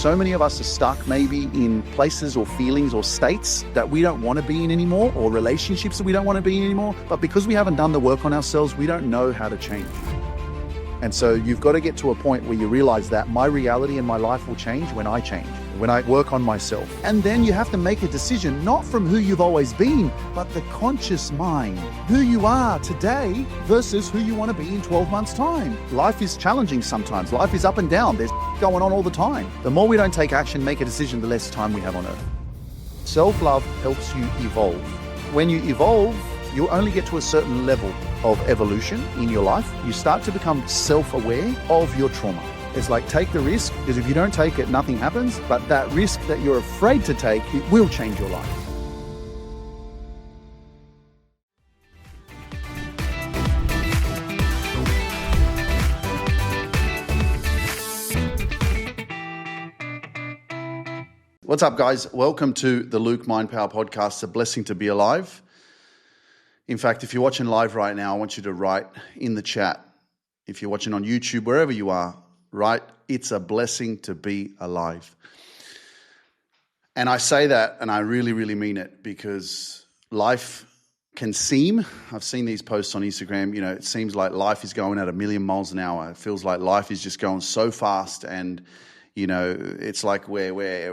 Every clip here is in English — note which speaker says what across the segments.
Speaker 1: so many of us are stuck maybe in places or feelings or states that we don't want to be in anymore, or relationships that we don't want to be in anymore. But because we haven't done the work on ourselves, we don't know how to change. And so you've got to get to a point where you realize that my reality and my life will change, when I work on myself. And then you have to make a decision, not from who you've always been, but the conscious mind, who you are today versus who you want to be in 12 months' time. Life is challenging sometimes. Life is up and down. There's going on all the time. The more we don't take action, make a decision, the less time we have on earth. Self-love helps you evolve. When you evolve, you'll only get to a certain level of evolution in your life. You start to become self-aware of your trauma. It's like, take the risk, because if you don't take it, nothing happens. But that risk that you're afraid to take, it will change your life. What's up, guys? Welcome to the Luke Mind Power Podcast. It's a blessing to be alive. In fact, if you're watching live right now, I want you to write in the chat. If you're watching on YouTube, wherever you are, write, it's a blessing to be alive. And I say that, and I really, really mean it, because life can seem, I've seen these posts on Instagram, it seems like life is going at 1,000,000 miles an hour. It feels like life is just going so fast, and it's like where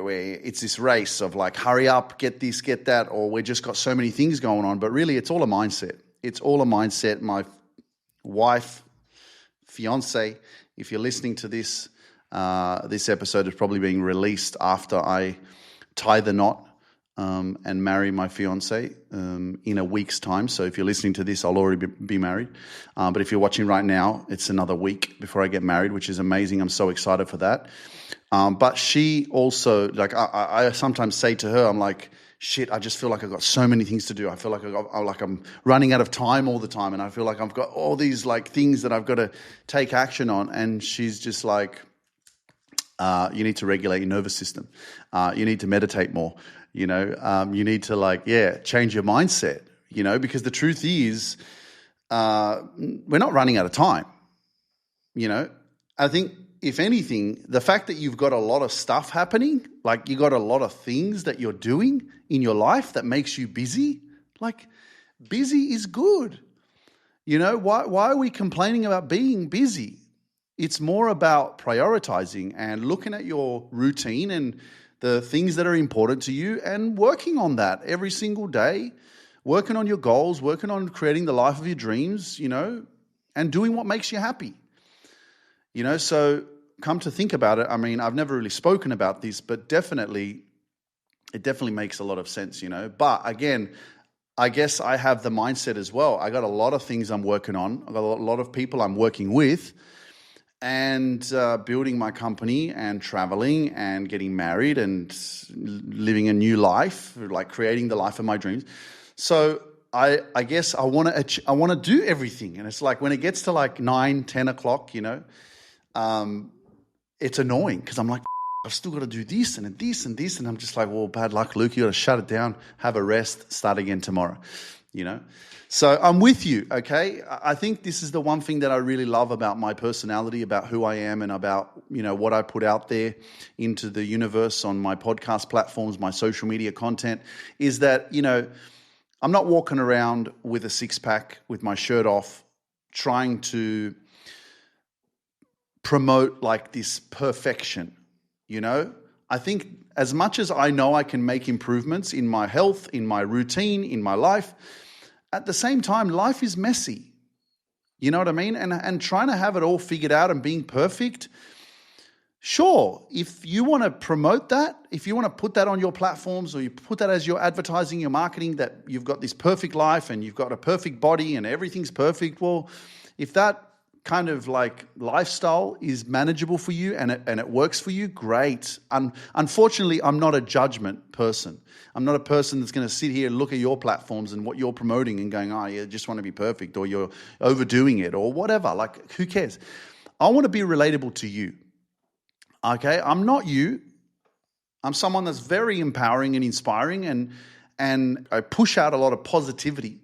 Speaker 1: it's this race of like, hurry up, get this, get that, or we just got so many things going on. But really, it's all a mindset. It's all a mindset. My wife, fiance, if you're listening to this, this episode is probably being released after I tie the knot and marry my fiance in a week's time. So if you're listening to this, I'll already be married. But if you're watching right now, it's another week before I get married, which is amazing. I'm so excited for that. But she also, like, I sometimes say to her, I'm like, shit, I just feel like I've got so many things to do. I feel like I'm running out of time all the time. And I feel like I've got all these like things that I've got to take action on. And she's just like, you need to regulate your nervous system. You need to meditate more. You need to change your mindset, because the truth is, we're not running out of time. I think if anything, the fact that you've got a lot of stuff happening, like you got a lot of things that you're doing in your life that makes you busy, like busy is good. Why are we complaining about being busy? It's more about prioritizing and looking at your routine and the things that are important to you and working on that every single day, working on your goals, working on creating the life of your dreams, and doing what makes you happy. So come to think about it, I mean, I've never really spoken about this, but it definitely makes a lot of sense, But again, I guess I have the mindset as well. I got a lot of things I'm working on. I got a lot of people I'm working with, and building my company and traveling and getting married and living a new life, like creating the life of my dreams. So I guess I want to do everything. And it's like when it gets to like 9, 10 o'clock, it's annoying because I'm like, I've still got to do this and this and this. And I'm just like, well, bad luck, Luke. You got to shut it down, have a rest, start again tomorrow, So I'm with you, okay? I think this is the one thing that I really love about my personality, about who I am, and about, what I put out there into the universe on my podcast platforms, my social media content, is that, I'm not walking around with a six-pack with my shirt off trying to promote like this perfection, I think as much as I know I can make improvements in my health, in my routine, in my life, at the same time, life is messy. You know what I mean? And trying to have it all figured out and being perfect, sure, if you want to promote that, if you want to put that on your platforms or you put that as your advertising, your marketing, that you've got this perfect life and you've got a perfect body and everything's perfect, well, if that kind of like lifestyle is manageable for you and it works for you, great. Unfortunately, I'm not a judgment person. I'm not a person that's going to sit here and look at your platforms and what you're promoting and going, oh, you just want to be perfect, or you're overdoing it, or whatever. Like, who cares? I want to be relatable to you. Okay? I'm not you. I'm someone that's very empowering and inspiring, and I push out a lot of positivity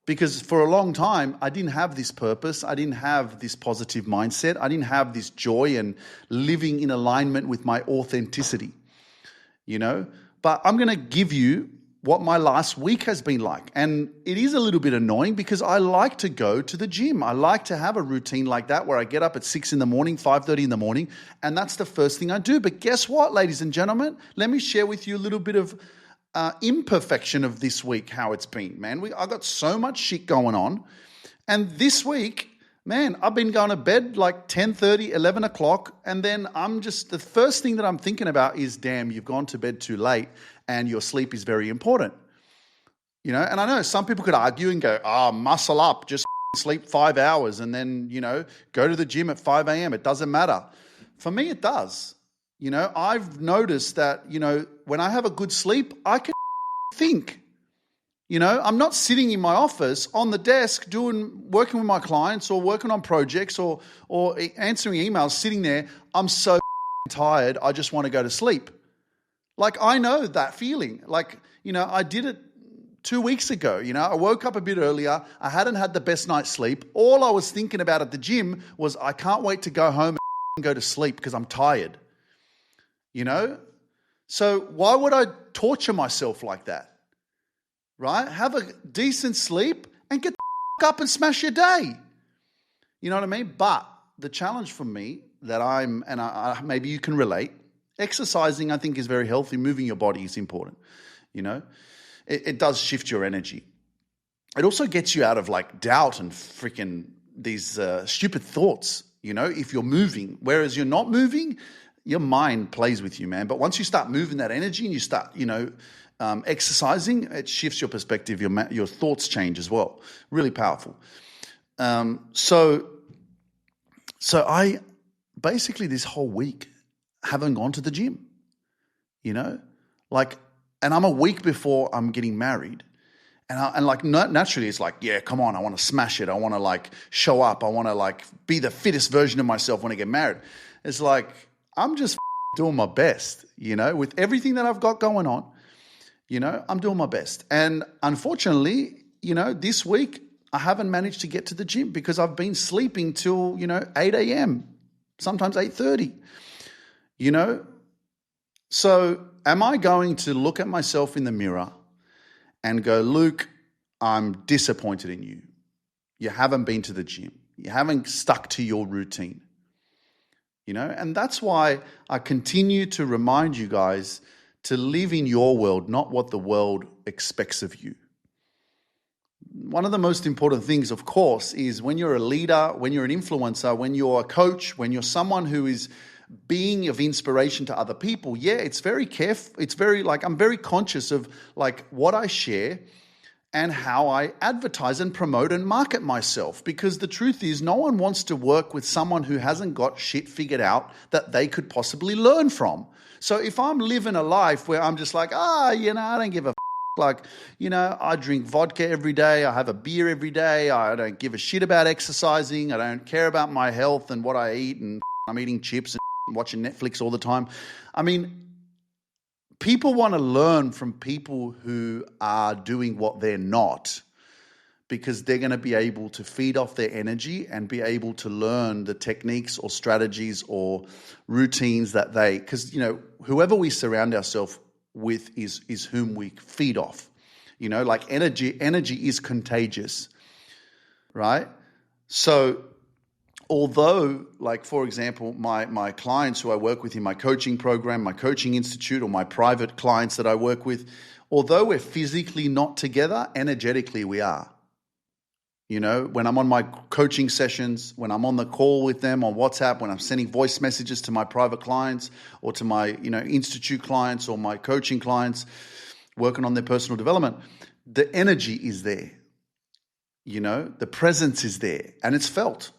Speaker 1: Because for a long time, I didn't have this purpose. I didn't have this positive mindset. I didn't have this joy and living in alignment with my authenticity, But I'm going to give you what my last week has been like. And it is a little bit annoying because I like to go to the gym. I like to have a routine like that where I get up at 6 in the morning, 5:30 in the morning, and that's the first thing I do. But guess what, ladies and gentlemen? Let me share with you a little bit of imperfection of this week, how it's been, man. I got so much shit going on. And this week, man, I've been going to bed like 10:30, 11 o'clock. And then the first thing that I'm thinking about is, damn, you've gone to bed too late and your sleep is very important. And I know some people could argue and go, muscle up, just sleep 5 hours and then, go to the gym at 5 a.m. It doesn't matter. For me, it does. I've noticed that, when I have a good sleep, I can think. I'm not sitting in my office on the desk working with my clients or working on projects or answering emails, sitting there. I'm so tired, I just want to go to sleep. Like, I know that feeling. Like, I did it 2 weeks ago. I woke up a bit earlier. I hadn't had the best night's sleep. All I was thinking about at the gym was I can't wait to go home and go to sleep because I'm tired. So why would I torture myself like that? Right? Have a decent sleep and get the up and smash your day. You know what I mean? But the challenge for me that maybe you can relate, exercising I think is very healthy. Moving your body is important. It does shift your energy. It also gets you out of like doubt and freaking these stupid thoughts, if you're moving. Whereas you're not moving, your mind plays with you, man. But once you start moving that energy and you start, exercising, it shifts your perspective. Your thoughts change as well. Really powerful. So I basically this whole week haven't gone to the gym, and I'm a week before I'm getting married. And naturally it's like, yeah, come on, I want to smash it. I want to show up. I want to be the fittest version of myself when I get married. It's like, I'm just doing my best, with everything that I've got going on, I'm doing my best. And unfortunately, this week I haven't managed to get to the gym because I've been sleeping till, 8 a.m., sometimes 8:30, So am I going to look at myself in the mirror and go, Luke, I'm disappointed in you. You haven't been to the gym. You haven't stuck to your routine. And that's why I continue to remind you guys to live in your world, not what the world expects of you. One of the most important things, of course, is when you're a leader, when you're an influencer, when you're a coach, when you're someone who is being of inspiration to other people, it's very careful. It's very I'm very conscious of what I share and how I advertise and promote and market myself. Because the truth is, no one wants to work with someone who hasn't got shit figured out that they could possibly learn from. So if I'm living a life where I'm just I don't give a I drink vodka every day, I have a beer every day, I don't give a shit about exercising, I don't care about my health and what I eat, and I'm eating chips and watching Netflix all the time. I mean, people want to learn from people who are doing what they're not, because they're going to be able to feed off their energy and be able to learn the techniques or strategies or routines that because, whoever we surround ourselves with is whom we feed off. Energy is contagious, right? So although, for example, my clients who I work with in my coaching program, my coaching institute, or my private clients that I work with, although we're physically not together, energetically we are. When I'm on my coaching sessions, when I'm on the call with them on WhatsApp, when I'm sending voice messages to my private clients or to my, institute clients or my coaching clients working on their personal development, the energy is there. The presence is there and it's felt.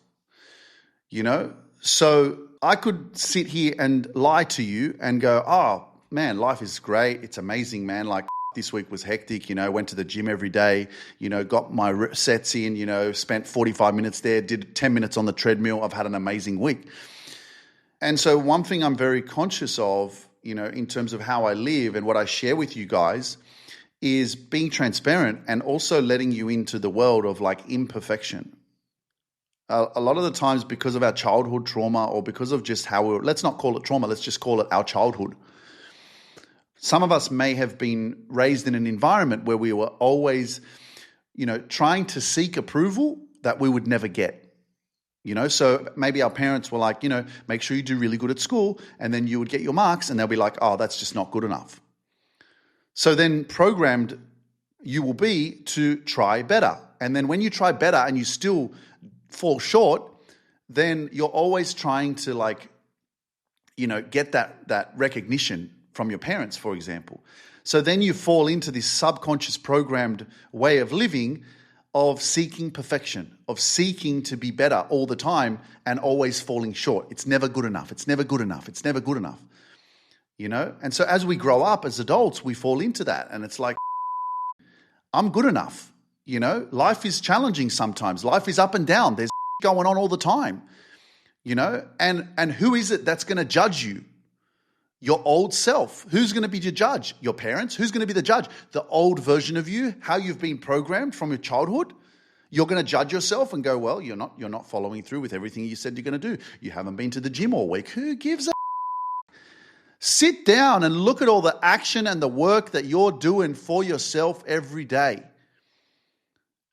Speaker 1: So I could sit here and lie to you and go, oh man, life is great. It's amazing, man. This week was hectic, went to the gym every day, got my sets in, spent 45 minutes there, did 10 minutes on the treadmill. I've had an amazing week. And so one thing I'm very conscious of, in terms of how I live and what I share with you guys is being transparent and also letting you into the world of like imperfection. A lot of the times, because of our childhood trauma, or because of just how let's not call it trauma, let's just call it our childhood. Some of us may have been raised in an environment where we were always, trying to seek approval that we would never get. So maybe our parents were like, make sure you do really good at school, and then you would get your marks and they'll be like, oh, that's just not good enough. So then programmed you will be to try better. And then when you try better and you still fall short, then you're always trying to get that recognition from your parents, for example. So then you fall into this subconscious programmed way of living, of seeking perfection, of seeking to be better all the time and always falling short. It's never good enough. It's never good enough. It's never good enough. And so as we grow up as adults, we fall into that. And it's like, I'm good enough. Life is challenging sometimes. Life is up and down. There's going on all the time. And who is it that's going to judge you? Your old self. Who's going to be your judge? Your parents? Who's going to be the judge? The old version of you, how you've been programmed from your childhood. You're going to judge yourself and go, well, you're not following through with everything you said you're going to do. You haven't been to the gym all week. Who gives a Sit down and look at all the action and the work that you're doing for yourself every day.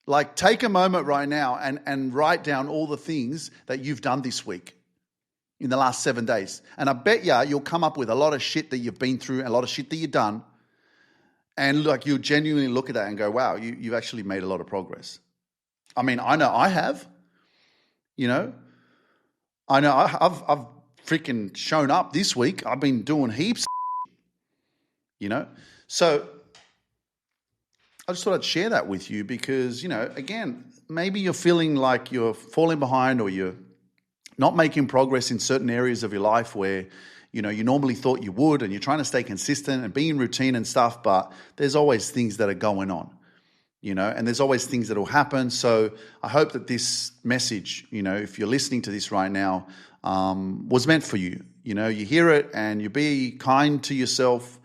Speaker 1: Like, take a moment right now and write down all the things that you've done this week in the last 7 days. And I bet you'll come up with a lot of shit that you've been through, a lot of shit that you've done. And you'll genuinely look at that and go, wow, you've actually made a lot of progress. I mean, I know I have. I know I've freaking shown up this week. I've been doing heaps of So I just thought I'd share that with you because, again, maybe you're feeling like you're falling behind or you're not making progress in certain areas of your life where, you normally thought you would, and you're trying to stay consistent and be in routine and stuff, but there's always things that are going on, and there's always things that will happen. So I hope that this message, if you're listening to this right now, was meant for you. You hear it and you be kind to yourself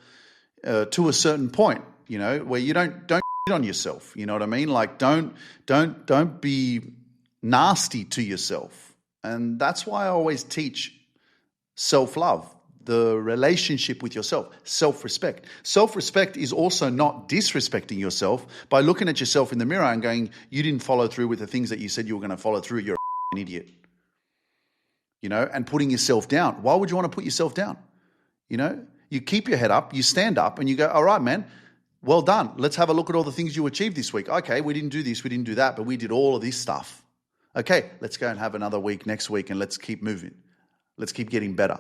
Speaker 1: to a certain point, where you don't on yourself. You know what I mean? Like, don't be nasty to yourself. And that's why I always teach self-love, the relationship with yourself, self-respect. Self-respect is also not disrespecting yourself by looking at yourself in the mirror and going, you didn't follow through with the things that you said you were going to follow through. You're an idiot. And putting yourself down. Why would you want to put yourself down? You keep your head up, you stand up and you go, all right, man, well done. Let's have a look at all the things you achieved this week. Okay, we didn't do this, we didn't do that, but we did all of this stuff. Okay, let's go and have another week next week and let's keep moving. Let's keep getting better,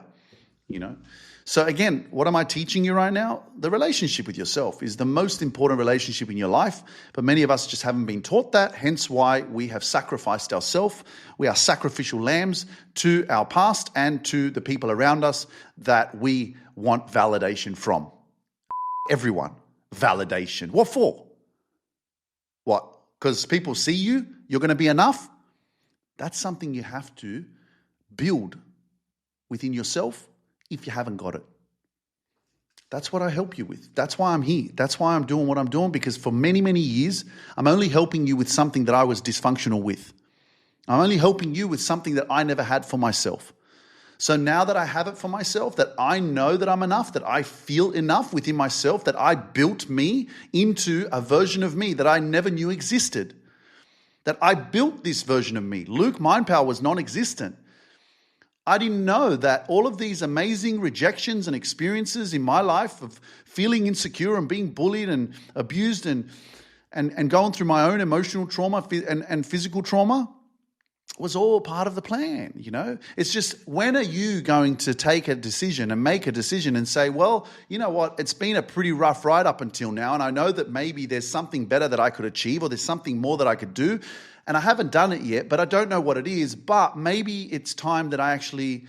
Speaker 1: So again, what am I teaching you right now? The relationship with yourself is the most important relationship in your life, but many of us just haven't been taught that, hence why we have sacrificed ourselves. We are sacrificial lambs to our past and to the people around us that we want validation from. Everyone. Validation. What for? What? Because people see you? You're going to be enough? That's something you have to build within yourself if you haven't got it. That's what I help you with. That's why I'm here. That's why I'm doing what I'm doing, because for many, many years, I'm only helping you with something that I was dysfunctional with. I'm only helping you with something that I never had for myself. So now that I have it for myself, that I know that I'm enough, that I feel enough within myself, that I built me into a version of me that I never knew existed, that I built this version of me. Luke Mindpower was non-existent. I didn't know that all of these amazing rejections and experiences in my life of feeling insecure and being bullied and abused and going through my own emotional trauma and physical trauma was all part of the plan, It's just, when are you going to take a decision and make a decision and say, well, you know what, it's been a pretty rough ride up until now, and I know that maybe there's something better that I could achieve or there's something more that I could do, and I haven't done it yet, but I don't know what it is, but maybe it's time that I actually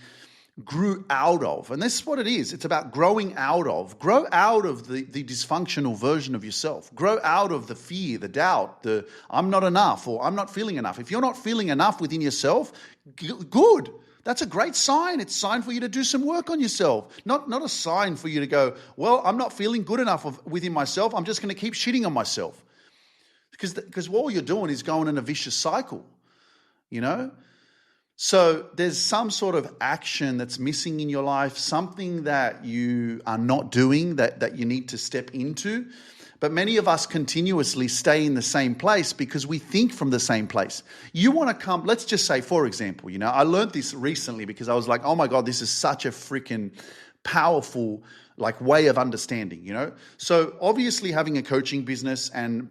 Speaker 1: grew out of. And this is what it is. It's about growing out of. Grow out of the dysfunctional version of yourself. Grow out of the fear, the doubt, I'm not enough or I'm not feeling enough. If you're not feeling enough within yourself, good. That's a great sign. It's a sign for you to do some work on yourself. Not a sign for you to go, well, I'm not feeling good enough within myself. I'm just going to keep shitting on myself. Because all you're doing is going in a vicious cycle, you know? So there's some sort of action that's missing in your life, something that you are not doing that you need to step into. But many of us continuously stay in the same place because we think from the same place. You want to come, let's just say, for example, I learned this recently because I was like, oh my God, this is such a freaking powerful way of understanding, So obviously having a coaching business, and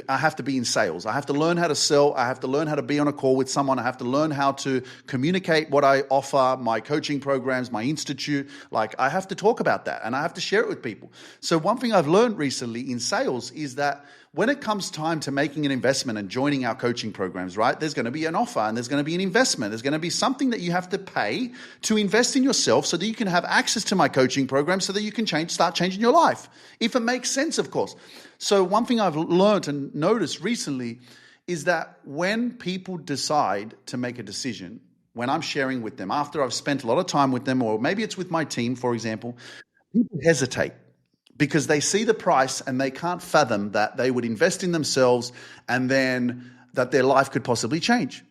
Speaker 1: I have to be in sales. I have to learn how to sell. I have to learn how to be on a call with someone. I have to learn how to communicate what I offer, my coaching programs, my institute. I have to talk about that and I have to share it with people. So one thing I've learned recently in sales is that when it comes time to making an investment and joining our coaching programs, right, there's going to be an offer and there's going to be an investment. There's going to be something that you have to pay to invest in yourself so that you can have access to my coaching program so that you can start changing your life. If it makes sense, of course. So one thing I've learned and noticed recently is that when people decide to make a decision, when I'm sharing with them, after I've spent a lot of time with them, or maybe it's with my team, for example, people hesitate because they see the price and they can't fathom that they would invest in themselves and then that their life could possibly change.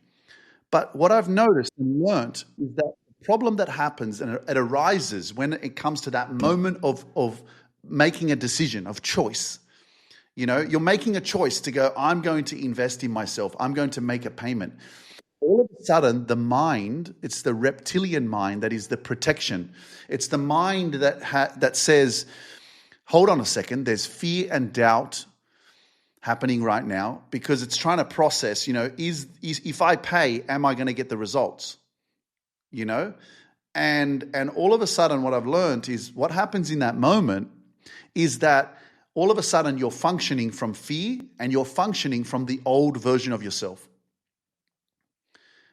Speaker 1: But what I've noticed and learned is that the problem that happens and it arises when it comes to that moment of making a decision, of choice. You're making a choice to go, I'm going to invest in myself. I'm going to make a payment. All of a sudden, the mind, it's the reptilian mind that is the protection. It's the mind that says, hold on a second, there's fear and doubt happening right now because it's trying to process, is if I pay, am I going to get the results? And all of a sudden what I've learned is what happens in that moment is that all of a sudden you're functioning from fear and you're functioning from the old version of yourself.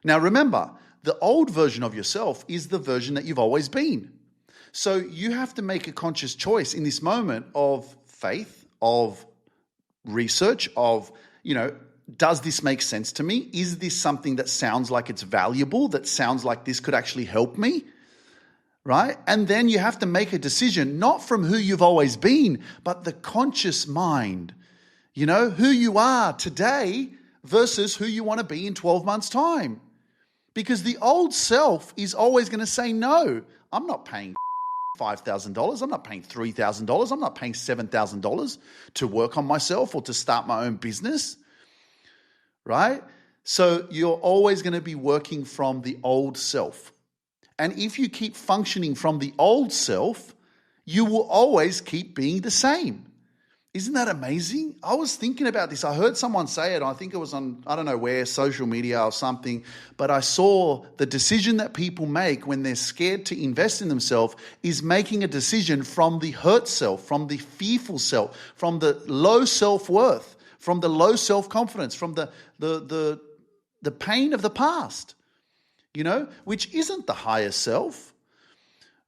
Speaker 1: Now remember, the old version of yourself is the version that you've always been. So you have to make a conscious choice in this moment of faith, of research, of, does this make sense to me? Is this something that sounds like it's valuable, that sounds like this could actually help me? Right? And then you have to make a decision, not from who you've always been, but the conscious mind, who you are today versus who you want to be in 12 months' time. Because the old self is always going to say, no, I'm not paying $5,000. I'm not paying $3,000. I'm not paying $7,000 to work on myself or to start my own business. Right? So you're always going to be working from the old self. And if you keep functioning from the old self, you will always keep being the same. Isn't that amazing? I was thinking about this. I heard someone say it. I think it was on, I don't know where, social media or something. But I saw the decision that people make when they're scared to invest in themselves is making a decision from the hurt self, from the fearful self, from the low self-worth, from the low self-confidence, from the pain of the past. Which isn't the higher self,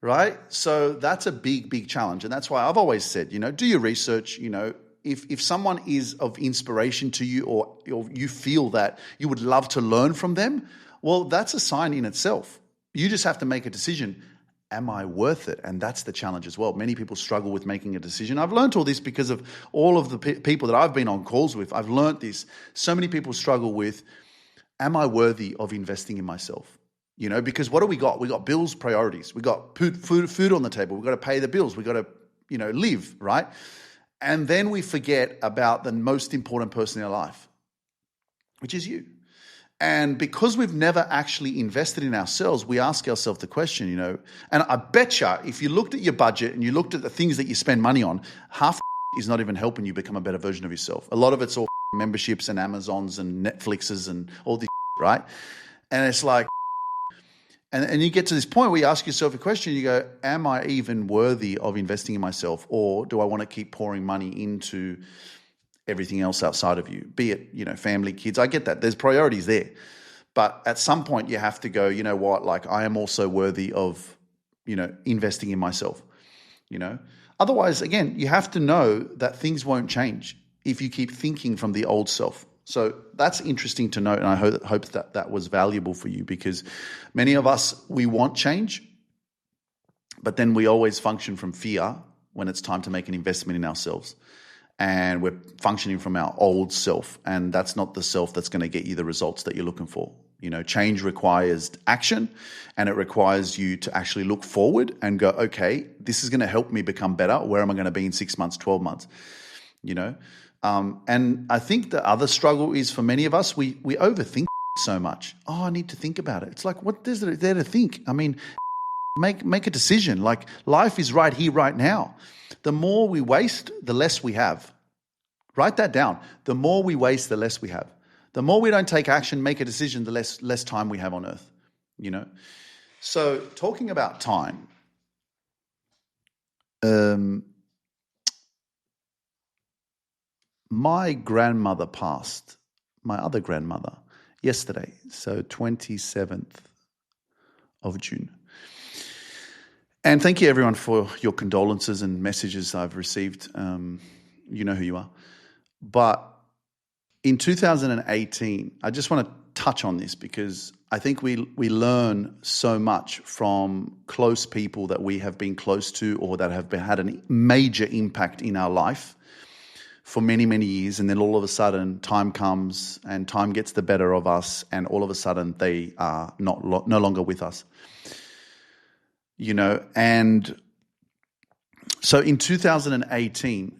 Speaker 1: right? So that's a big, big challenge. And that's why I've always said, do your research, if someone is of inspiration to you or you feel that you would love to learn from them, well, that's a sign in itself. You just have to make a decision. Am I worth it? And that's the challenge as well. Many people struggle with making a decision. I've learned all this because of all of the people that I've been on calls with. I've learned this. So many people struggle with, am I worthy of investing in myself? Because what do we got? We got bills, priorities. We got food on the table. We got to pay the bills. We got to, live, right? And then we forget about the most important person in our life, which is you. And because we've never actually invested in ourselves, we ask ourselves the question, and I betcha if you looked at your budget and you looked at the things that you spend money on, half is not even helping you become a better version of yourself. A lot of it's all memberships and Amazons and Netflixes and all this, right? And it's like, and you get to this point where you ask yourself a question, you go, am I even worthy of investing in myself? Or do I want to keep pouring money into everything else outside of you? Be it, family, kids. I get that. There's priorities there. But at some point you have to go, you know what, I am also worthy of, investing in myself, Otherwise, again, you have to know that things won't change if you keep thinking from the old self. So that's interesting to note, and I hope that that was valuable for you, because many of us, we want change, but then we always function from fear when it's time to make an investment in ourselves. And we're functioning from our old self, and that's not the self that's going to get you the results that you're looking for. Change requires action, and it requires you to actually look forward and go, okay, this is going to help me become better. Where am I going to be in 6 months, 12 months? And I think the other struggle is, for many of us, we overthink so much. Oh, I need to think about it. It's like, what is there to think? I mean, make a decision. Like, life is right here, right now. The more we waste, the less we have. Write that down. The more we waste, the less we have. The more we don't take action, make a decision, the less time we have on earth. So talking about time, my grandmother passed, my other grandmother, yesterday, so 27th of June. And thank you, everyone, for your condolences and messages I've received. You know who you are. But in 2018, I just want to touch on this, because I think we learn so much from close people that we have been close to, or that have had a major impact in our life for many, many years. And then all of a sudden, time comes and time gets the better of us, and all of a sudden they are no longer with us. And so in 2018,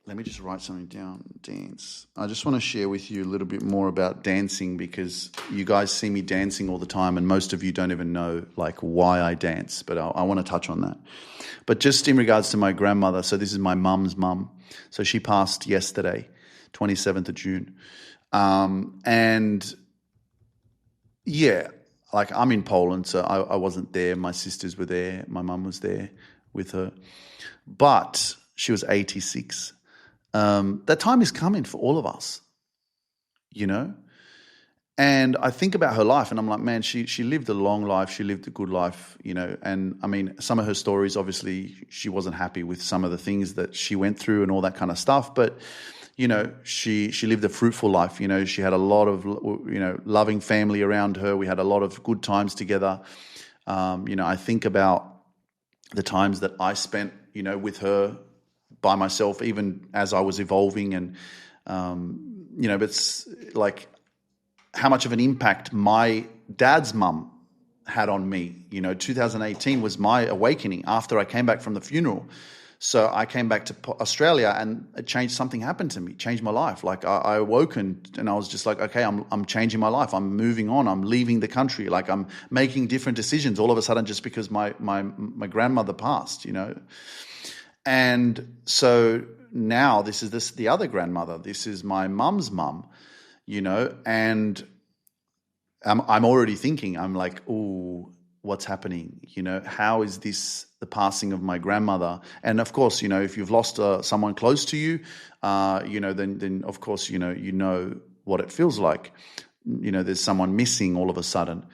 Speaker 1: let me just write something down. Dance. I just want to share with you a little bit more about dancing, because you guys see me dancing all the time, and most of you don't even know why I dance, but I want to touch on that. But just in regards to my grandmother, so this is my mum's mum. So she passed yesterday, 27th of June. And yeah, I'm in Poland, so I wasn't there. My sisters were there. My mum was there with her. But she was 86. That time is coming for all of us, And I think about her life, and I'm like, man, she lived a long life. She lived a good life, And I mean, some of her stories, obviously, she wasn't happy with some of the things that she went through and all that kind of stuff. But she lived a fruitful life. She had a lot of loving family around her. We had a lot of good times together. I think about the times that I spent, with her by myself, even as I was evolving, and but it's like how much of an impact my dad's mum had on me. 2018 was my awakening after I came back from the funeral. So I came back to Australia, and something happened to me, changed my life. I awoke and I was just like, okay, I'm changing my life. I'm moving on. I'm leaving the country. I'm making different decisions all of a sudden, just because my grandmother passed, And so now this is the other grandmother. This is my mum's mum, and I'm already thinking, I'm like, oh, what's happening? How is this the passing of my grandmother? And of course, if you've lost someone close to you, then of course, you know what it feels like. There's someone missing all of a sudden.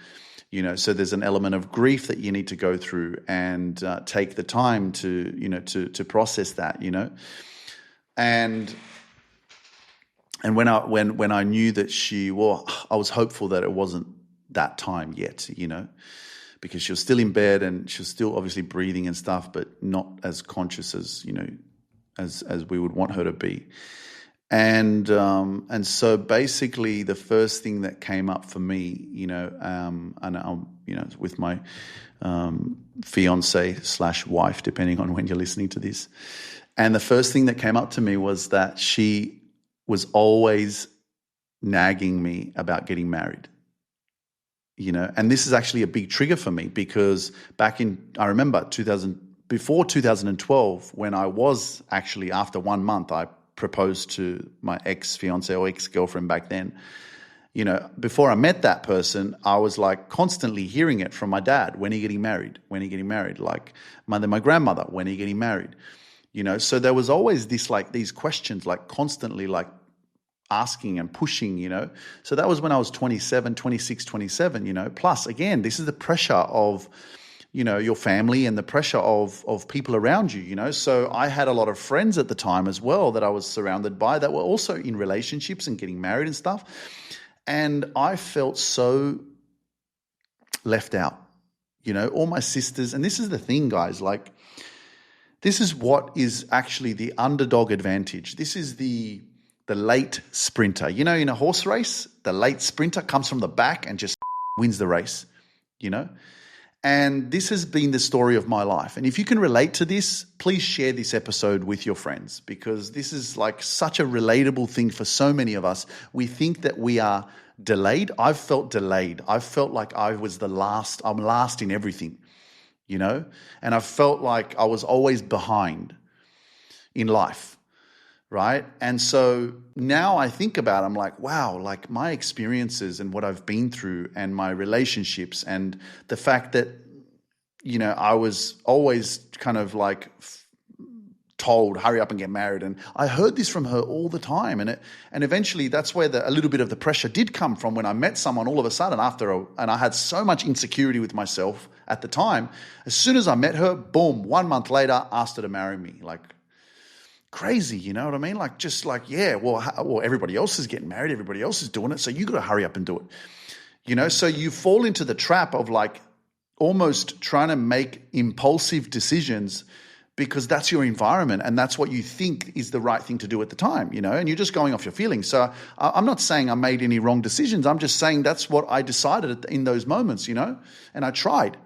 Speaker 1: So there's an element of grief that you need to go through and take the time to process that. And when I knew that I was hopeful that it wasn't that time yet. Because she was still in bed and she was still obviously breathing and stuff, but not as conscious as as we would want her to be. And so basically the first thing that came up for me, with my fiance/wife, depending on when you're listening to this, and the first thing that came up to me was that she was always nagging me about getting married. And this is actually a big trigger for me, because I remember before 2012, when I was actually, after 1 month, I proposed to my ex-fiance or ex-girlfriend back then. Before I met that person, I was constantly hearing it from my dad. When are you getting married? When are you getting married? My grandmother, when are you getting married? So there was always these questions, constantly asking and pushing, So that was when I was 27, 26, 27, Plus, again, this is the pressure of, your family and the pressure of people around you. So I had a lot of friends at the time as well that I was surrounded by that were also in relationships and getting married and stuff. And I felt so left out. All my sisters, and this is the thing, guys, like, this is what is actually the underdog advantage. This is the late sprinter. In a horse race, the late sprinter comes from the back and just wins the race. And this has been the story of my life. And if you can relate to this, please share this episode with your friends, because this is like such a relatable thing for so many of us. We think that we are delayed. I've felt delayed. I've felt like I was I'm last in everything, and I felt like I was always behind in life, right? And so now I think about it, I'm like, wow, like my experiences and what I've been through and my relationships and the fact that, I was always kind of like told, hurry up and get married. And I heard this from her all the time. And eventually that's where a little bit of the pressure did come from when I met someone all of a sudden and I had so much insecurity with myself at the time. As soon as I met her, boom, 1 month later, asked her to marry me. Like, crazy, you know what I mean? Like, just like, yeah, well, everybody else is getting married, everybody else is doing it, so you got to hurry up and do it. So you fall into the trap of like almost trying to make impulsive decisions because that's your environment and that's what you think is the right thing to do at the time, and you're just going off your feelings. So I'm not saying I made any wrong decisions. I'm just saying that's what I decided in those moments, and I tried.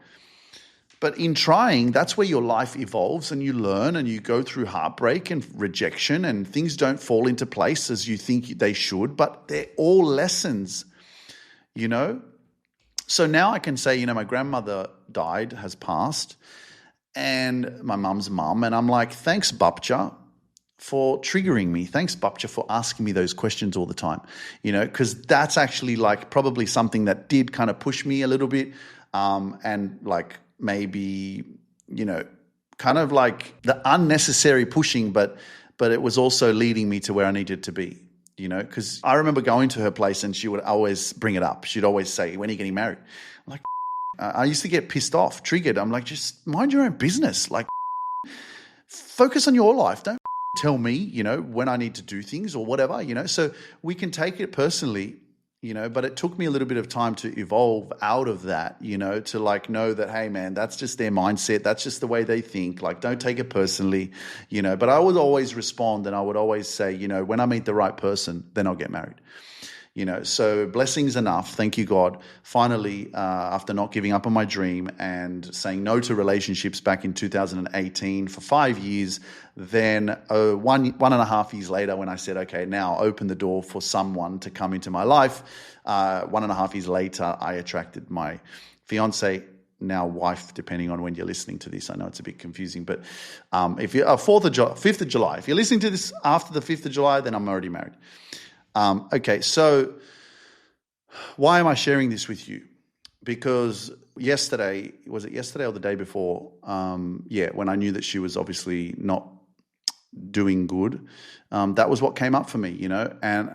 Speaker 1: But in trying, that's where your life evolves and you learn and you go through heartbreak and rejection and things don't fall into place as you think they should, but they're all lessons, So now I can say, my grandmother has passed, and my mum's mum, and I'm like, thanks, Bapcha, for triggering me. Thanks, Bapcha, for asking me those questions all the time, because that's actually like probably something that did kind of push me a little bit, and like maybe, kind of like the unnecessary pushing, but it was also leading me to where I needed to be, because I remember going to her place and she would always bring it up. She'd always say, when are you getting married? I'm like, I used to get pissed off, triggered. I'm like, just mind your own business. Like, focus on your life. Don't tell me, when I need to do things or whatever, So we can take it personally, but it took me a little bit of time to evolve out of that, to like know that, hey man, that's just their mindset. That's just the way they think. Like, don't take it personally, but I would always respond and I would always say, when I meet the right person, then I'll get married. So blessings enough. Thank you, God. Finally, after not giving up on my dream and saying no to relationships back in 2018 for 5 years, then 1.5 years later, when I said, okay, now open the door for someone to come into my life, 1.5 years later, I attracted my fiance, now wife, depending on when you're listening to this. I know it's a bit confusing, but if you're 5th of July, if you're listening to this after the 5th of July, then I'm already married. Okay, so why am I sharing this with you? Because yesterday, was it yesterday or the day before? When I knew that she was obviously not doing good, that was what came up for me, and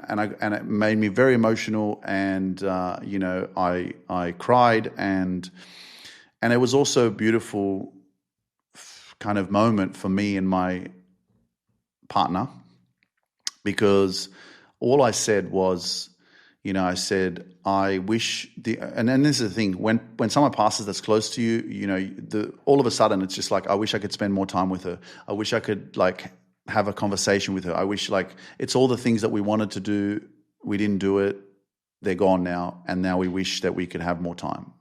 Speaker 1: it made me very emotional, and I cried, and it was also a beautiful kind of moment for me and my partner, because all I said was, I said, I wish and this is the thing, when someone passes that's close to you, all of a sudden it's just like, I wish I could spend more time with her. I wish I could like have a conversation with her. I wish, like, it's all the things that we wanted to do. We didn't do it. They're gone now. And now we wish that we could have more time,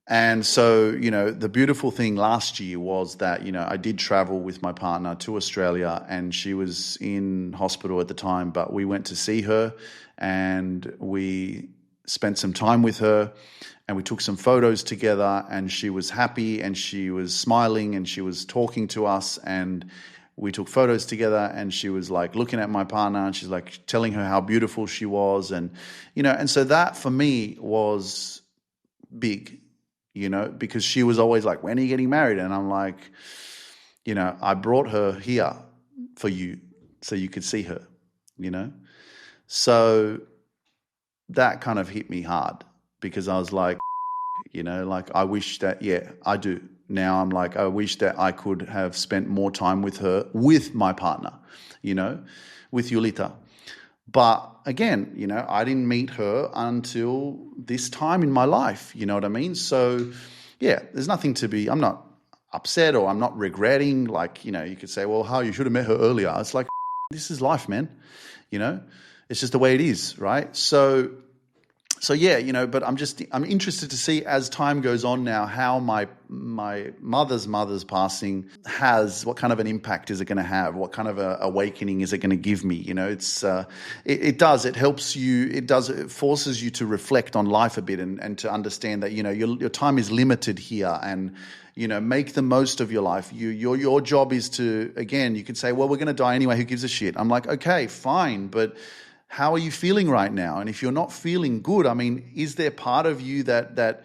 Speaker 1: And so, the beautiful thing last year was that, I did travel with my partner to Australia, and she was in hospital at the time, but we went to see her and we spent some time with her and we took some photos together, and she was happy and she was smiling and she was talking to us, and we took photos together, and she was like looking at my partner and she's like telling her how beautiful she was. And, and so that for me was big, because she was always like, when are you getting married? And I'm like, I brought her here for you so you could see her, So that kind of hit me hard, because I was like, Like I wish that, yeah, I do. Now I'm like, I wish that I could have spent more time with her, with my partner, with Yulita. But again, I didn't meet her until this time in my life. You know what I mean? So, yeah, there's nothing to be, I'm not upset or I'm not regretting. Like, you could say, well, you should have met her earlier. It's like, this is life, man. It's just the way it is, right? So yeah, but I'm interested to see as time goes on now how my mother's passing what kind of an impact is it going to have? What kind of a awakening is it going to give me? It helps you, it forces you to reflect on life a bit and to understand that, your time is limited here and, make the most of your life. Your job is to, again, you could say, well, we're going to die anyway. Who gives a shit? I'm like, okay, fine. But how are you feeling right now? And if you're not feeling good, is there part of you that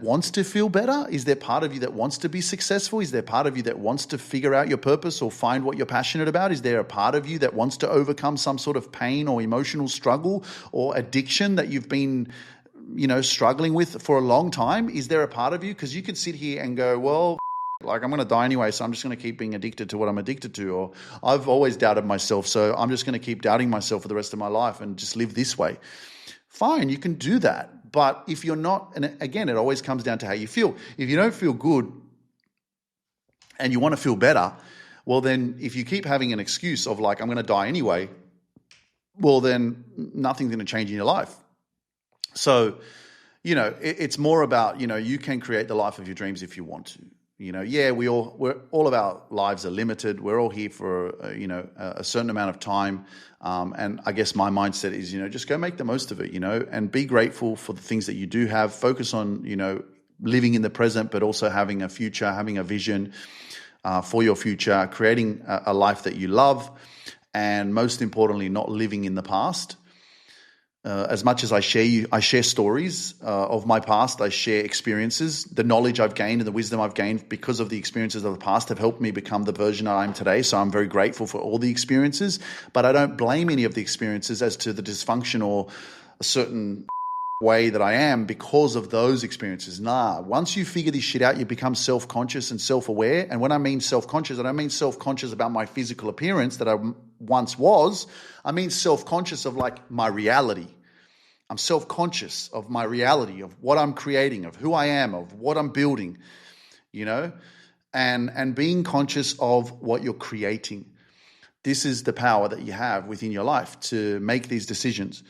Speaker 1: wants to feel better? Is there part of you that wants to be successful? Is there part of you that wants to figure out your purpose or find what you're passionate about? Is there a part of you that wants to overcome some sort of pain or emotional struggle or addiction that you've been, struggling with for a long time? Is there a part of you? Because you could sit here and go, well, like I'm going to die anyway, so I'm just going to keep being addicted to what I'm addicted to. Or I've always doubted myself, so I'm just going to keep doubting myself for the rest of my life and just live this way. Fine, you can do that. But if you're not, and again, it always comes down to how you feel. If you don't feel good and you want to feel better, well then if you keep having an excuse of like, I'm going to die anyway, well then nothing's going to change in your life. So, it's more about, you can create the life of your dreams if you want to. All of our lives are limited. We're all here for a certain amount of time, and I guess my mindset is just go make the most of it, and be grateful for the things that you do have. Focus on living in the present, but also having a future, having a vision for your future, creating a life that you love, and most importantly, not living in the past. As much as I share stories of my past, I share experiences. The knowledge I've gained and the wisdom I've gained because of the experiences of the past have helped me become the version I am today. So I'm very grateful for all the experiences, but I don't blame any of the experiences as to the dysfunction or a certain way that I am because of those experiences. Once you figure this shit out, you become self-conscious and self-aware. And when I mean self-conscious, I don't mean self-conscious about my physical appearance that I once was. I mean self-conscious of like my reality. I'm self-conscious of my reality, of what I'm creating, of who I am, of what I'm building, and being conscious of what you're creating. This is the power that you have within your life to make these decisions,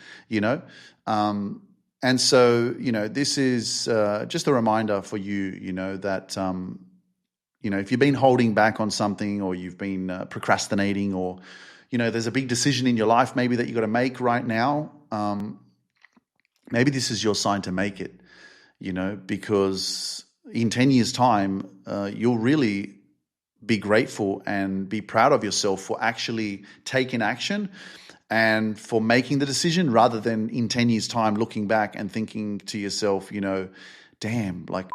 Speaker 1: And so, this is just a reminder for you, that, if you've been holding back on something or you've been procrastinating or, there's a big decision in your life maybe that you've got to make right now, maybe this is your sign to make it, because in 10 years' time, you'll really be grateful and be proud of yourself for actually taking action and for making the decision rather than in 10 years' time looking back and thinking to yourself, damn, like,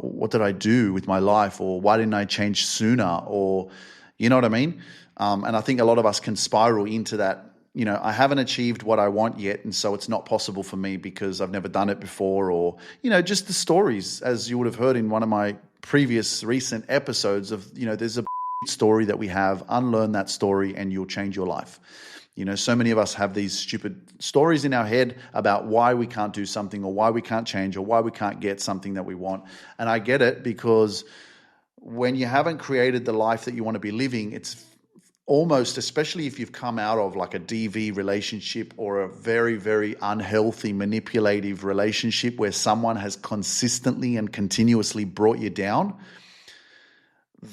Speaker 1: what did I do with my life? Or why didn't I change sooner? Or, you know what I mean? And I think a lot of us can spiral into that, I haven't achieved what I want yet, and so it's not possible for me because I've never done it before. Or, just the stories, as you would have heard in one of my previous recent episodes of, there's a story that we have, unlearn that story and you'll change your life. So many of us have these stupid stories in our head about why we can't do something or why we can't change or why we can't get something that we want. And I get it, because when you haven't created the life that you want to be living, it's almost, especially if you've come out of like a DV relationship or a very, very unhealthy, manipulative relationship where someone has consistently and continuously brought you down,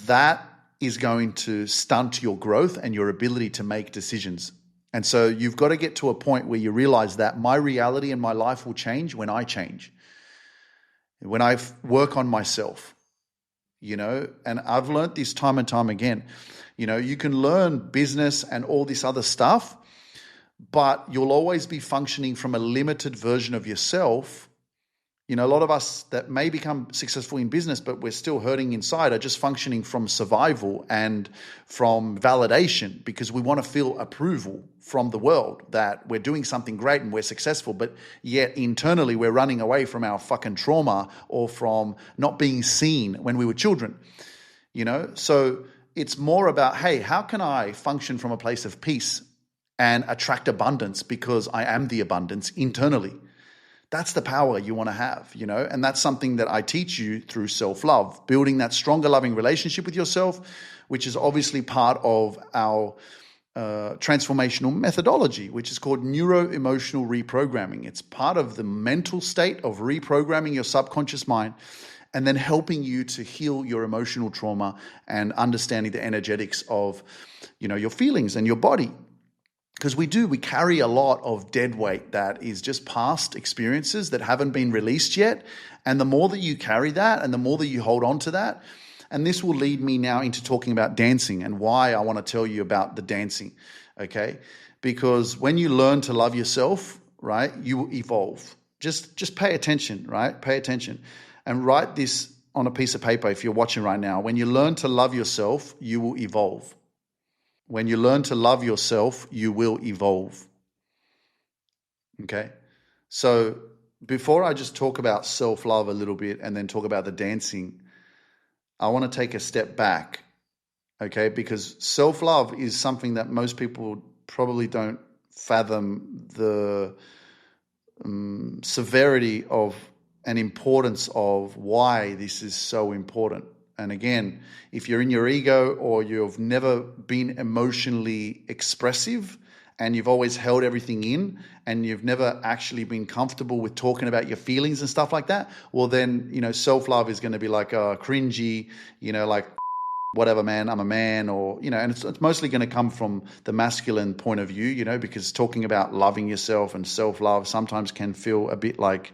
Speaker 1: that is going to stunt your growth and your ability to make decisions. And so you've got to get to a point where you realize that my reality and my life will change when I change, when I work on myself, and I've learned this time and time again. You can learn business and all this other stuff, but you'll always be functioning from a limited version of yourself You know, a lot of us that may become successful in business, but we're still hurting inside, are just functioning from survival and from validation because we want to feel approval from the world that we're doing something great and we're successful, but yet internally we're running away from our fucking trauma or from not being seen when we were children, you know? So it's more about, hey, how can I function from a place of peace and attract abundance because I am the abundance internally? That's the power you want to have, you know, and that's something that I teach you through self-love, building that stronger, loving relationship with yourself, which is obviously part of our transformational methodology, which is called neuro-emotional reprogramming. It's part of the mental state of reprogramming your subconscious mind and then helping you to heal your emotional trauma and understanding the energetics of, you know, your feelings and your body. Because we carry a lot of dead weight that is just past experiences that haven't been released yet. And the more that you carry that and the more that you hold on to that, and this will lead me now into talking about dancing and why I want to tell you about the dancing, okay? Because when you learn to love yourself, right, you will evolve. Just pay attention, right? Pay attention. And write this on a piece of paper if you're watching right now. When you learn to love yourself, you will evolve. When you learn to love yourself, you will evolve. Okay? So before I just talk about self-love a little bit and then talk about the dancing, I want to take a step back, okay? Because self-love is something that most people probably don't fathom the severity of and importance of why this is so important. And again, if you're in your ego or you've never been emotionally expressive and you've always held everything in and you've never actually been comfortable with talking about your feelings and stuff like that, well then, you know, self-love is going to be like cringy, you know, like whatever, man, I'm a man, or, you know, and it's mostly going to come from the masculine point of view, you know, because talking about loving yourself and self-love sometimes can feel a bit like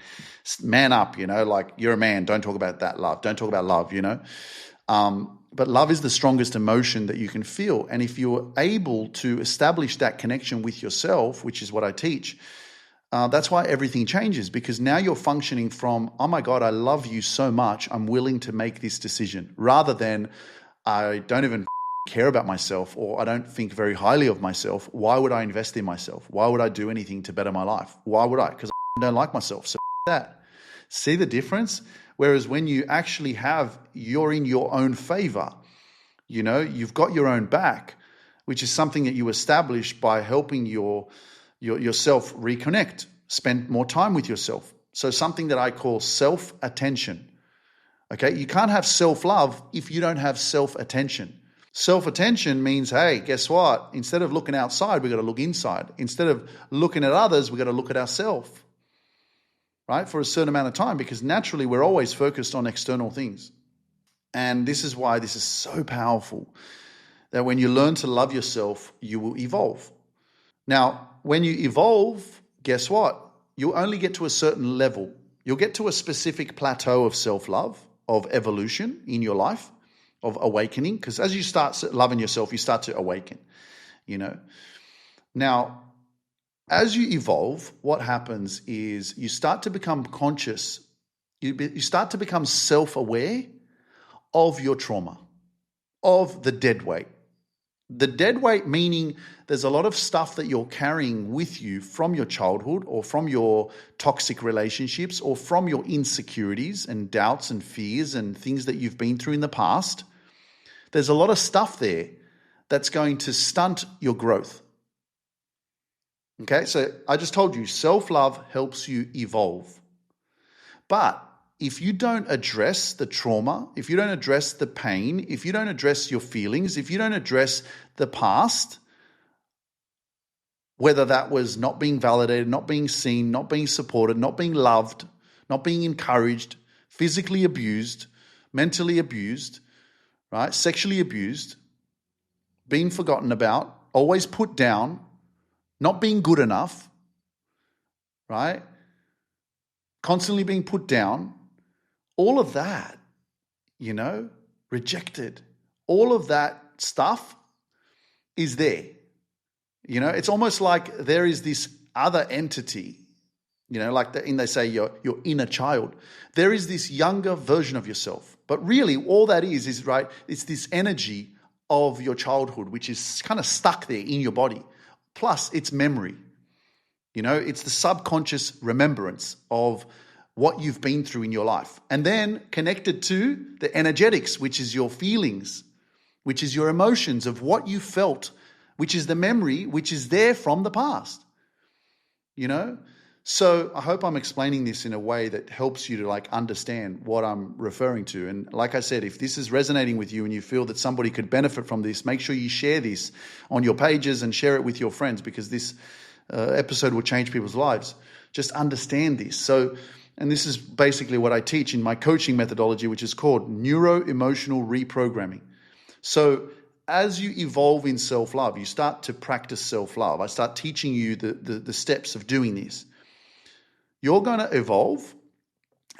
Speaker 1: man up, you know, like you're a man, don't talk about that love, don't talk about love, you know. But love is the strongest emotion that you can feel. And if you're able to establish that connection with yourself, which is what I teach, that's why everything changes, because now you're functioning from, oh my God, I love you so much, I'm willing to make this decision, rather than I don't even care about myself, or I don't think very highly of myself. Why would I invest in myself? Why would I do anything to better my life? Why would I? Because I don't like myself. So that. See the difference? Whereas when you actually you're in your own favor, you know, you've got your own back, which is something that you establish by helping yourself reconnect, spend more time with yourself. So something that I call self-attention. Okay, you can't have self-love if you don't have self-attention. Self-attention means, hey, guess what? Instead of looking outside, we've got to look inside. Instead of looking at others, we've got to look at ourselves, right? For a certain amount of time, because naturally we're always focused on external things. And this is why this is so powerful, that when you learn to love yourself, you will evolve. Now, when you evolve, guess what? You'll only get to a certain level. You'll get to a specific plateau of self-love, of evolution in your life, of awakening, because as you start loving yourself, you start to awaken, you know. Now, as you evolve, what happens is you start to become conscious, you start to become self-aware of your trauma, of the dead weight. The dead weight meaning there's a lot of stuff that you're carrying with you from your childhood or from your toxic relationships or from your insecurities and doubts and fears and things that you've been through in the past. There's a lot of stuff there that's going to stunt your growth. Okay, so I just told you, self-love helps you evolve. But if you don't address the trauma, if you don't address the pain, if you don't address your feelings, if you don't address the past, whether that was not being validated, not being seen, not being supported, not being loved, not being encouraged, physically abused, mentally abused, right, sexually abused, being forgotten about, always put down, not being good enough, right, constantly being put down, all of that, you know, rejected, all of that stuff is there. You know, it's almost like there is this other entity They say your inner child. There is this younger version of yourself. But really all that is right, it's this energy of your childhood, which is kind of stuck there in your body. Plus it's memory. It's the subconscious remembrance of what you've been through in your life. And then connected to the energetics, which is your feelings, which is your emotions of what you felt, which is the memory, which is there from the past. So I hope I'm explaining this in a way that helps you to understand what I'm referring to. And like I said, if this is resonating with you and you feel that somebody could benefit from this, make sure you share this on your pages and share it with your friends, because this episode will change people's lives. Just understand this. And this is basically what I teach in my coaching methodology, which is called neuro-emotional reprogramming. So as you evolve in self-love, you start to practice self-love. I start teaching you the steps of doing this. You're going to evolve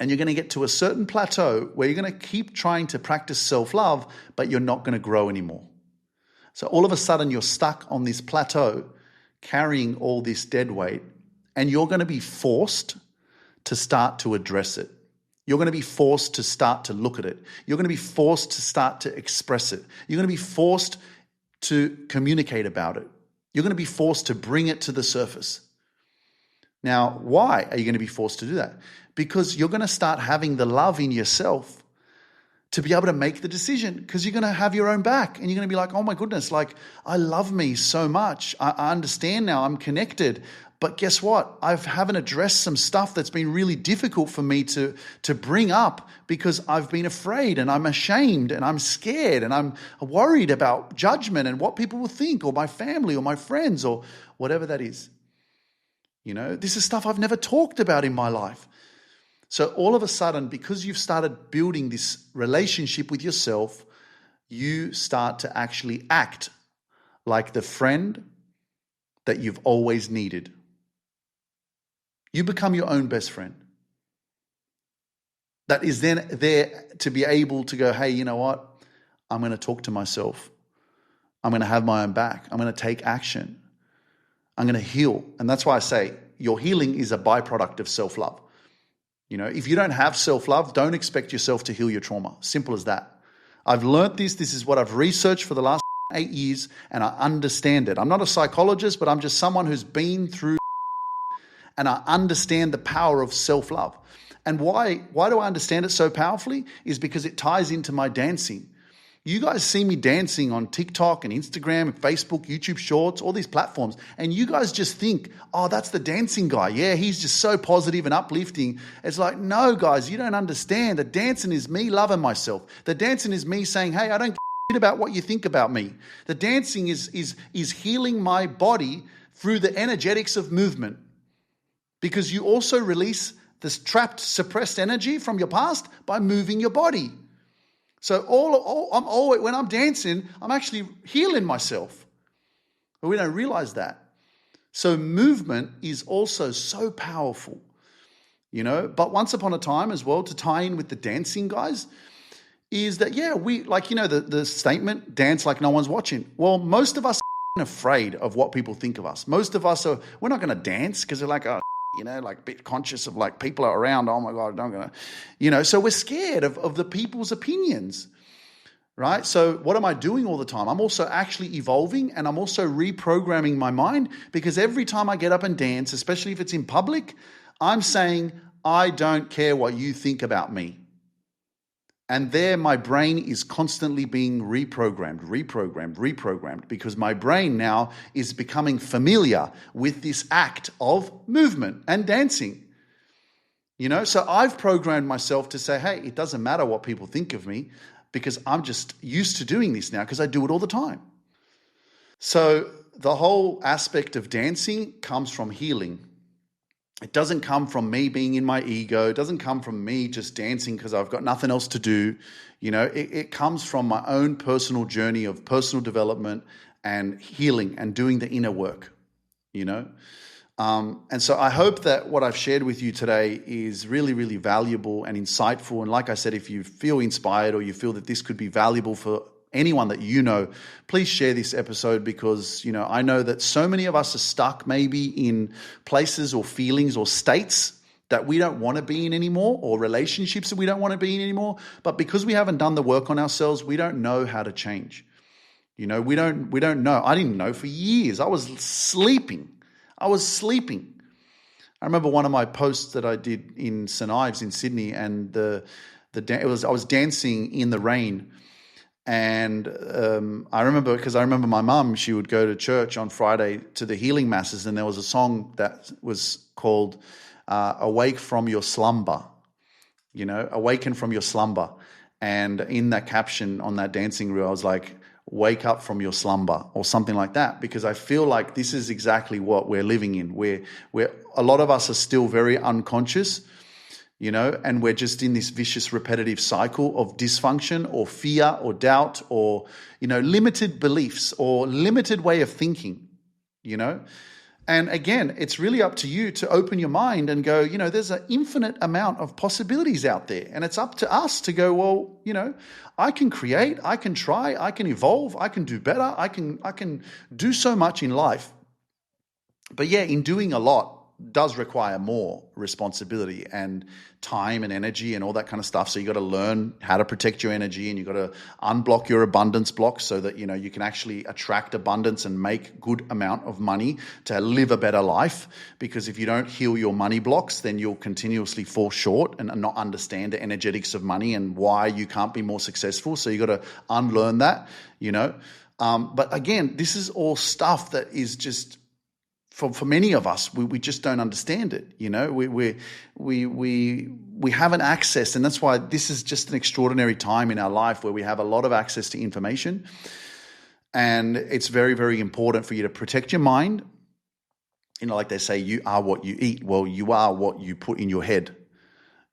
Speaker 1: and you're going to get to a certain plateau where you're going to keep trying to practice self-love, but you're not going to grow anymore. So all of a sudden you're stuck on this plateau carrying all this dead weight, and you're going to be forced to start to address it. You're going to be forced to start to look at it. You're going to be forced to start to express it. You're going to be forced to communicate about it. You're going to be forced to bring it to the surface. Now, why are you going to be forced to do that? Because you're going to start having the love in yourself to be able to make the decision, because you're going to have your own back and you're going to be like, oh my goodness, I love me so much. I understand now, I'm connected. But guess what? I haven't addressed some stuff that's been really difficult for me to bring up, because I've been afraid and I'm ashamed and I'm scared and I'm worried about judgment and what people will think, or my family or my friends or whatever that is. This is stuff I've never talked about in my life. So all of a sudden, because you've started building this relationship with yourself, you start to actually act like the friend that you've always needed. You become your own best friend. That is then there to be able to go, hey, you know what? I'm going to talk to myself. I'm going to have my own back. I'm going to take action. I'm going to heal. And that's why I say your healing is a byproduct of self-love. If you don't have self-love, don't expect yourself to heal your trauma. Simple as that. I've learned this. This is what I've researched for the last 8 years, and I understand it. I'm not a psychologist, but I'm just someone who's been through, and I understand the power of self-love. And why do I understand it so powerfully? Is because it ties into my dancing. You guys see me dancing on TikTok and Instagram and Facebook, YouTube Shorts, all these platforms. And you guys just think, oh, that's the dancing guy. Yeah, he's just so positive and uplifting. It's like, no, guys, you don't understand. The dancing is me loving myself. The dancing is me saying, hey, I don't give a shit about what you think about me. The dancing is healing my body through the energetics of movement. Because you also release this trapped, suppressed energy from your past by moving your body. So when I'm dancing, I'm actually healing myself. But we don't realize that. So movement is also so powerful, But once upon a time as well, to tie in with the dancing guys, is that, the statement, dance like no one's watching. Well, most of us are afraid of what people think of us. Most of us we're not going to dance because they're like, oh, a bit conscious of people are around. Oh my God, I'm going to, so we're scared of the people's opinions, right? So what am I doing all the time? I'm also actually evolving, and I'm also reprogramming my mind, because every time I get up and dance, especially if it's in public, I'm saying, I don't care what you think about me. And there my brain is constantly being reprogrammed, because my brain now is becoming familiar with this act of movement and dancing. So I've programmed myself to say, hey, it doesn't matter what people think of me, because I'm just used to doing this now because I do it all the time. So the whole aspect of dancing comes from healing. It doesn't come from me being in my ego. It doesn't come from me just dancing because I've got nothing else to do. It comes from my own personal journey of personal development and healing and doing the inner work, And so I hope that what I've shared with you today is really, really valuable and insightful. And like I said, if you feel inspired or you feel that this could be valuable for anyone that you know, please share this episode because, I know that so many of us are stuck maybe in places or feelings or states that we don't want to be in anymore, or relationships that we don't want to be in anymore. But because we haven't done the work on ourselves, we don't know how to change. We don't know. I didn't know for years. I was sleeping. I remember one of my posts that I did in St. Ives in Sydney, and I was dancing in the rain. And I remember my mum, she would go to church on Friday to the healing masses, and there was a song that was called Awake from Your Slumber, awaken from your slumber. And in that caption on that dancing reel, I was like, wake up from your slumber or something like that, because I feel like this is exactly what we're living in, where a lot of us are still very unconscious, and we're just in this vicious repetitive cycle of dysfunction or fear or doubt or, limited beliefs or limited way of thinking, And again, it's really up to you to open your mind and go, there's an infinite amount of possibilities out there. And it's up to us to go, well, I can create, I can try, I can evolve, I can do better, I can do so much in life. But yeah, in doing a lot does require more responsibility and time and energy and all that kind of stuff. So you got to learn how to protect your energy, and you got to unblock your abundance blocks so that, you can actually attract abundance and make good amount of money to live a better life. Because if you don't heal your money blocks, then you'll continuously fall short and not understand the energetics of money and why you can't be more successful. So you got to unlearn that, But again, this is all stuff that is just, for many of us, we just don't understand it. We haven't accessed, and that's why this is just an extraordinary time in our life where we have a lot of access to information, and it's very, very important for you to protect your mind. Like they say, you are what you eat. Well, you are what you put in your head.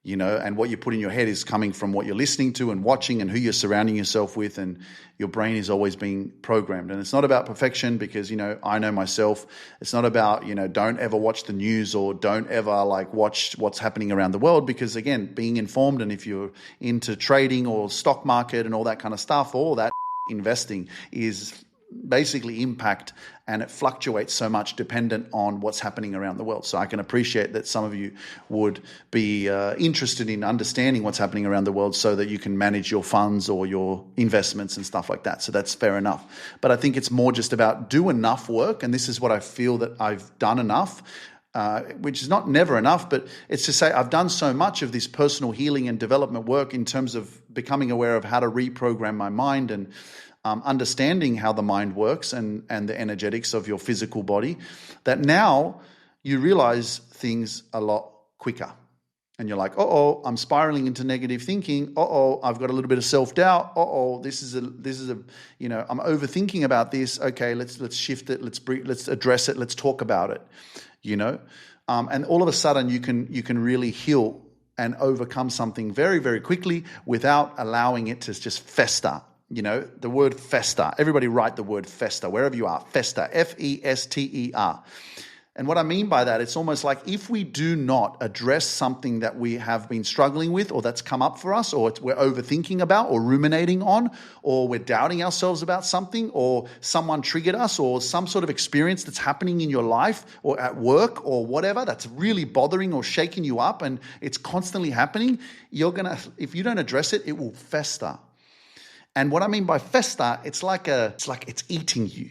Speaker 1: And what you put in your head is coming from what you're listening to and watching and who you're surrounding yourself with, and your brain is always being programmed. And it's not about perfection because, I know myself, it's not about, don't ever watch the news or don't ever watch what's happening around the world, because again, being informed, and if you're into trading or stock market and all that kind of stuff, all that investing is basically impact, and it fluctuates so much dependent on what's happening around the world. So I can appreciate that some of you would be interested in understanding what's happening around the world so that you can manage your funds or your investments and stuff like that. So that's fair enough. But I think it's more just about do enough work, and this is what I feel that I've done enough, which is not never enough, but it's to say I've done so much of this personal healing and development work in terms of becoming aware of how to reprogram my mind and understanding how the mind works and the energetics of your physical body, that now you realize things a lot quicker. And you're like, I'm spiraling into negative thinking. I've got a little bit of self-doubt. This is a, I'm overthinking about this. Okay, let's shift it. Let's address it. Let's talk about it, and all of a sudden you can really heal and overcome something very, very quickly without allowing it to just fester. The word fester. Everybody write the word fester wherever you are. Fester, F-E-S-T-E-R. And what I mean by that, it's almost like if we do not address something that we have been struggling with, or that's come up for us, or we're overthinking about or ruminating on, or we're doubting ourselves about something, or someone triggered us, or some sort of experience that's happening in your life or at work or whatever that's really bothering or shaking you up, and it's constantly happening, if you don't address it, it will fester. And what I mean by fester, it's like it's eating you.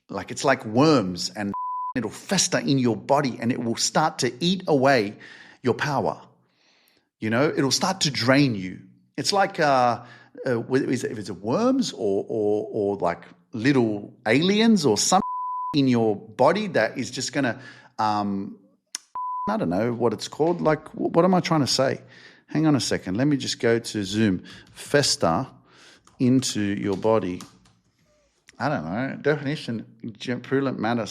Speaker 1: Like it's like worms, and it'll fester in your body, and it will start to eat away your power. It'll start to drain you. It's like if it's worms or like little aliens or something in your body that is just gonna I don't know what it's called. Like, what am I trying to say? Hang on a second. Let me just go to Zoom. Fester into your body. I don't know. Definition: purulent matter,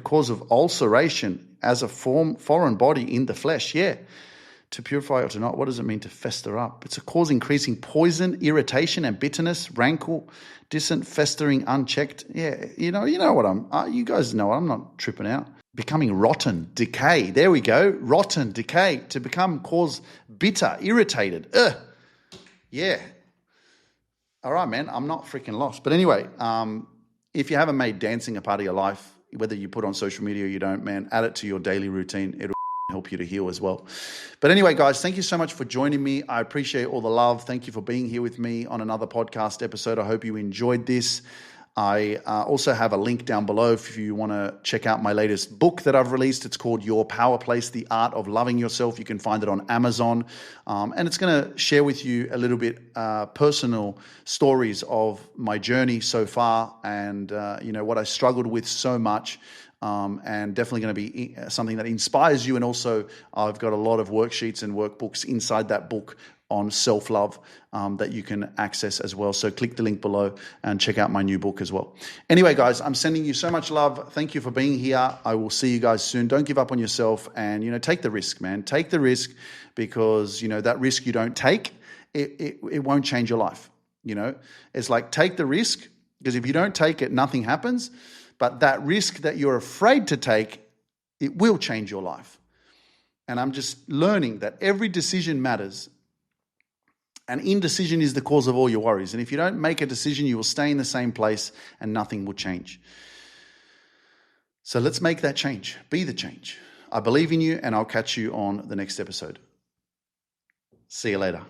Speaker 1: cause of ulceration as a foreign body in the flesh. Yeah. To purify or to not. What does it mean to fester up? It's a cause increasing poison, irritation, and bitterness, rankle, dissent, festering, unchecked. Yeah. You know what you guys know I'm not tripping out. Becoming rotten, decay. There we go. Rotten, decay. To become, cause bitter, irritated. Yeah. All right, man. I'm not freaking lost. But anyway, if you haven't made dancing a part of your life, whether you put on social media or you don't, man, add it to your daily routine. It'll help you to heal as well. But anyway, guys, thank you so much for joining me. I appreciate all the love. Thank you for being here with me on another podcast episode. I hope you enjoyed this. I also have a link down below if you want to check out my latest book that I've released. It's called Your Power Place, The Art of Loving Yourself. You can find it on Amazon. And it's going to share with you a little bit personal stories of my journey so far and, what I struggled with so much. And definitely going to be something that inspires you. And also I've got a lot of worksheets and workbooks inside that book on self-love that you can access as well. So click the link below and check out my new book as well. Anyway, guys, I'm sending you so much love. Thank you for being here. I will see you guys soon. Don't give up on yourself and, take the risk, man. Take the risk because, that risk you don't take, it won't change your life. It's like take the risk because if you don't take it, nothing happens. But that risk that you're afraid to take, it will change your life. And I'm just learning that every decision matters. And indecision is the cause of all your worries. And if you don't make a decision, you will stay in the same place and nothing will change. So let's make that change. Be the change. I believe in you and I'll catch you on the next episode. See you later.